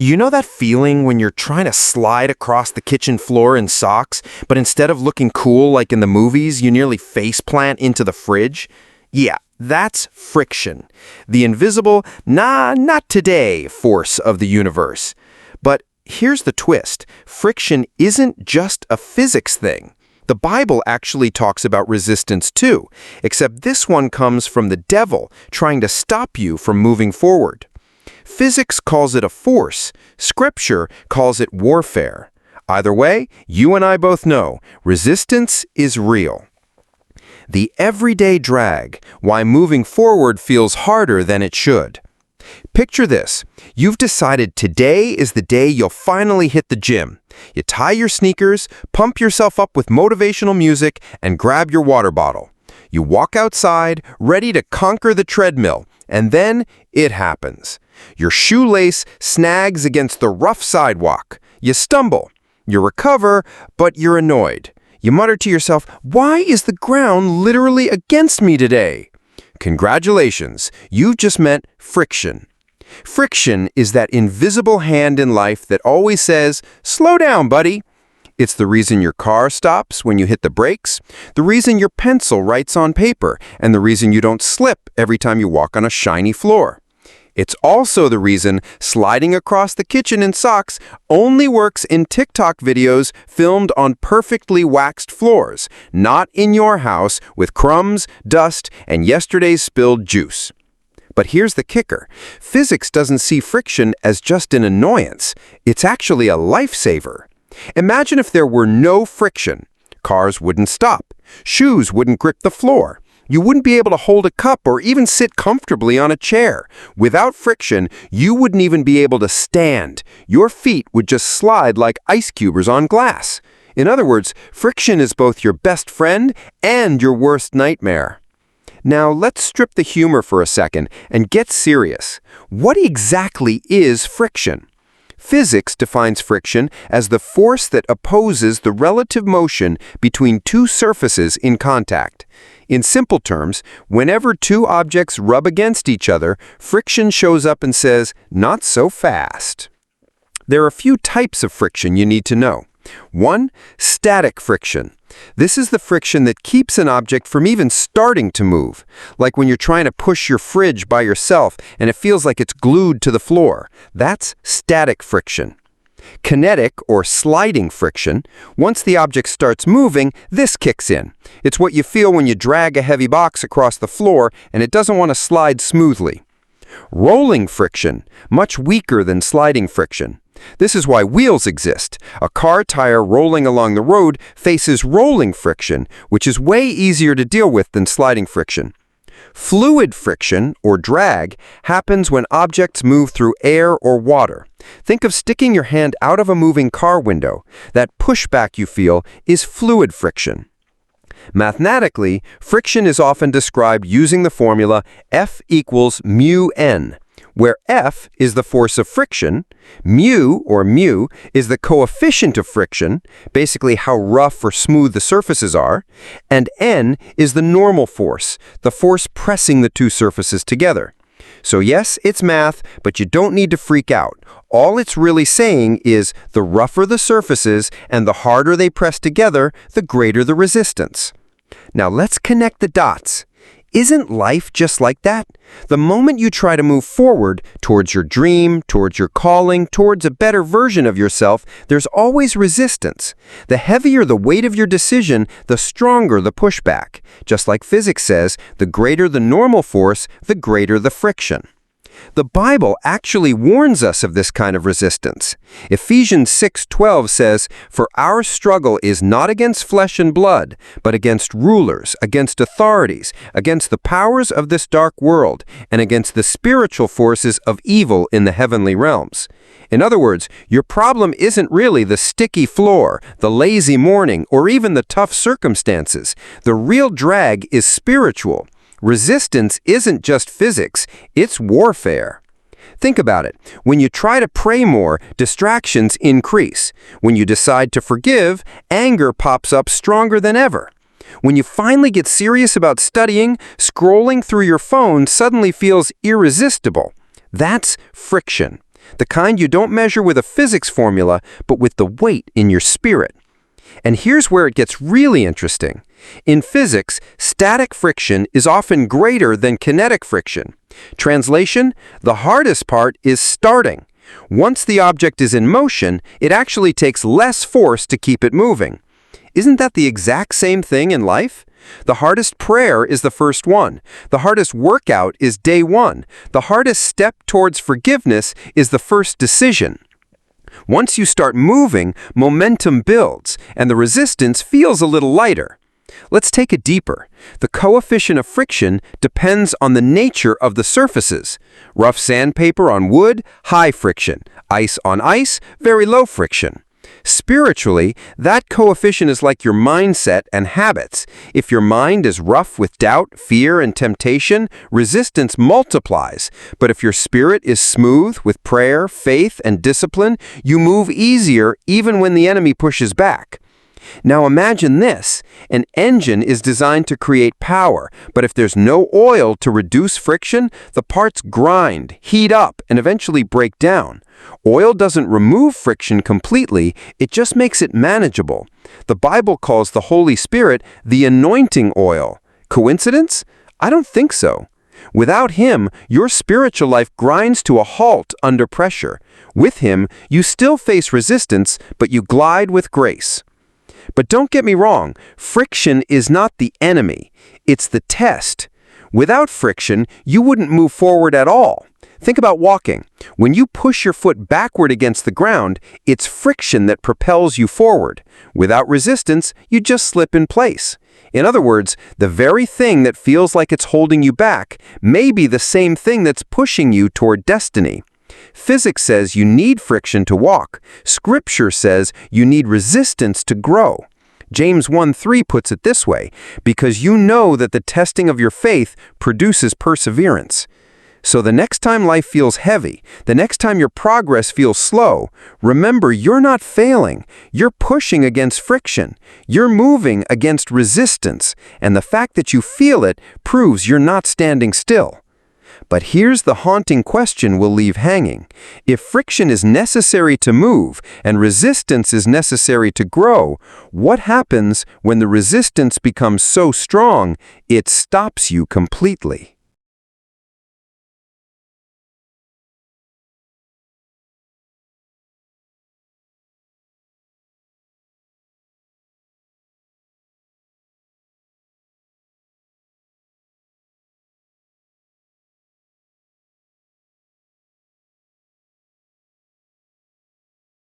You know that feeling when you're trying to slide across the kitchen floor in socks, but instead of looking cool like in the movies, you nearly faceplant into the fridge? Yeah, that's friction. The invisible, nah, not today force of the universe. But here's the twist. Friction isn't just a physics thing. The Bible actually talks about resistance too, except this one comes from the devil trying to stop you from moving forward. Physics calls it a force. Scripture calls it warfare. Either way, you and I both know resistance is real. The everyday drag, why moving forward feels harder than it should. Picture this. You've decided today is the day you'll finally hit the gym. You tie your sneakers, pump yourself up with motivational music, and grab your water bottle. You walk outside, ready to conquer the treadmill, and then it happens. Your shoelace snags against the rough sidewalk. You stumble. You recover, but you're annoyed. You mutter to yourself, "Why is the ground literally against me today?" Congratulations, you've just met friction. Friction is that invisible hand in life that always says, "Slow down, buddy." It's the reason your car stops when you hit the brakes, the reason your pencil writes on paper, and the reason you don't slip every time you walk on a shiny floor. It's also the reason sliding across the kitchen in socks only works in TikTok videos filmed on perfectly waxed floors, not in your house with crumbs, dust, and yesterday's spilled juice. But here's the kicker. Physics doesn't see friction as just an annoyance. It's actually a lifesaver. Imagine if there were no friction. Cars wouldn't stop. Shoes wouldn't grip the floor. You wouldn't be able to hold a cup or even sit comfortably on a chair. Without friction, you wouldn't even be able to stand. Your feet would just slide like ice cubes on glass. In other words, friction is both your best friend and your worst nightmare. Now, let's strip the humor for a second and get serious. What exactly is friction? Physics defines friction as the force that opposes the relative motion between two surfaces in contact. In simple terms, whenever two objects rub against each other, friction shows up and says, "Not so fast." There are a few types of friction you need to know. 1. Static friction. This is the friction that keeps an object from even starting to move, like when you're trying to push your fridge by yourself and it feels like it's glued to the floor. That's static friction. Kinetic or sliding friction. Once the object starts moving, this kicks in. It's what you feel when you drag a heavy box across the floor and it doesn't want to slide smoothly. Rolling friction, much weaker than sliding friction. This is why wheels exist. A car tire rolling along the road faces rolling friction, which is way easier to deal with than sliding friction. Fluid friction, or drag, happens when objects move through air or water. Think of sticking your hand out of a moving car window. That pushback you feel is fluid friction. Mathematically, friction is often described using the formula F equals mu n, where F is the force of friction, mu is the coefficient of friction, basically how rough or smooth the surfaces are, and n is the normal force, the force pressing the two surfaces together. So yes, it's math, but you don't need to freak out. All it's really saying is the rougher the surfaces and the harder they press together, the greater the resistance. Now let's connect the dots. Isn't life just like that? The moment you try to move forward towards your dream, towards your calling, towards a better version of yourself, there's always resistance. The heavier the weight of your decision, the stronger the pushback. Just like physics says, the greater the normal force, the greater the friction. The Bible actually warns us of this kind of resistance. Ephesians 6:12 says, "For our struggle is not against flesh and blood, but against rulers, against authorities, against the powers of this dark world, and against the spiritual forces of evil in the heavenly realms." In other words, your problem isn't really the sticky floor, the lazy morning, or even the tough circumstances. The real drag is spiritual. Resistance isn't just physics, it's warfare. Think about it. When you try to pray more, distractions increase. When you decide to forgive, anger pops up stronger than ever. When you finally get serious about studying, scrolling through your phone suddenly feels irresistible. That's friction. The kind you don't measure with a physics formula, but with the weight in your spirit. And here's where it gets really interesting. In physics, static friction is often greater than kinetic friction. Translation: the hardest part is starting. Once the object is in motion, it actually takes less force to keep it moving. Isn't that the exact same thing in life? The hardest prayer is the first one. The hardest workout is day one. The hardest step towards forgiveness is the first decision. Once you start moving, momentum builds, and the resistance feels a little lighter. Let's take it deeper. The coefficient of friction depends on the nature of the surfaces. Rough sandpaper on wood, high friction. Ice on ice, very low friction. Spiritually, that coefficient is like your mindset and habits. If your mind is rough with doubt, fear, and temptation, resistance multiplies. But if your spirit is smooth with prayer, faith, and discipline, you move easier even when the enemy pushes back. Now imagine this. An engine is designed to create power, but if there's no oil to reduce friction, the parts grind, heat up, and eventually break down. Oil doesn't remove friction completely, it just makes it manageable. The Bible calls the Holy Spirit the anointing oil. Coincidence? I don't think so. Without Him, your spiritual life grinds to a halt under pressure. With Him, you still face resistance, but you glide with grace. But don't get me wrong, friction is not the enemy, it's the test. Without friction, you wouldn't move forward at all. Think about walking. When you push your foot backward against the ground, it's friction that propels you forward. Without resistance, you just slip in place. In other words, the very thing that feels like it's holding you back may be the same thing that's pushing you toward destiny. Physics says you need friction to walk. Scripture says you need resistance to grow. James 1:3 puts it this way, because you know that the testing of your faith produces perseverance. So the next time life feels heavy, the next time your progress feels slow, remember you're not failing. You're pushing against friction. You're moving against resistance. And the fact that you feel it proves you're not standing still. But here's the haunting question we'll leave hanging. If friction is necessary to move and resistance is necessary to grow, what happens when the resistance becomes so strong it stops you completely?